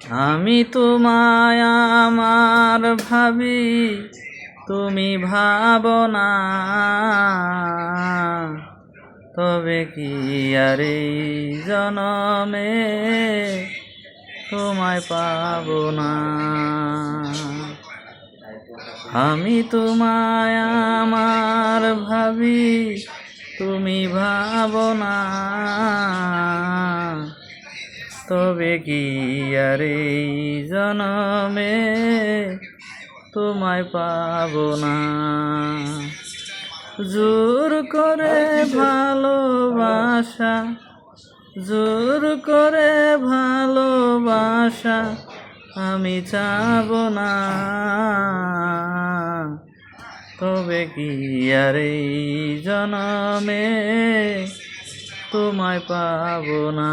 আমি তোমায় আমার ভাবি, তুমি ভাবো না, তবে কি আর এই জনমে তোমায় পাবো না। আমি তোমায় আমার ভাবি, তুমি ভাবো না, তবে কি আর এই জনমে তোমায় পাবো না। জোর করে ভালোবাসা, জোর করে ভালোবাসা আমি চাবো না, তবে কি আর এই জনমে তোমায় পাবো না।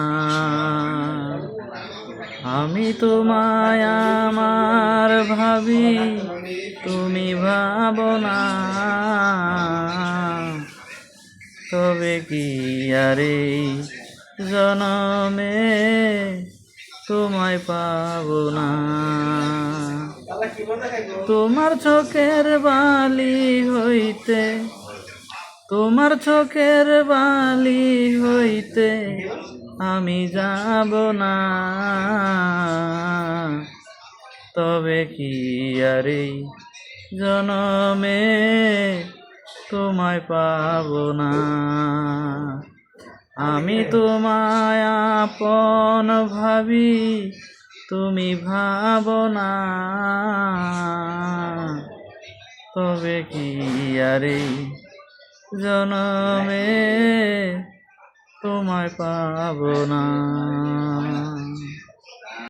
আমি তোমায় আমার ভাবি, তুমি ভাবো না, তবে কি আর এই জনমে তোমায় পাবো না। তোমার চোখের বালি হইতে, তোমার চোখের বালি হইতে আমি যাব না, তবে কি আর এই জনমে তোমায় পাবো না। আমি তোমায় আপন ভাবি, তুমি ভাবো না, তবে কি আর এই জনমে তোমায় পাবো না।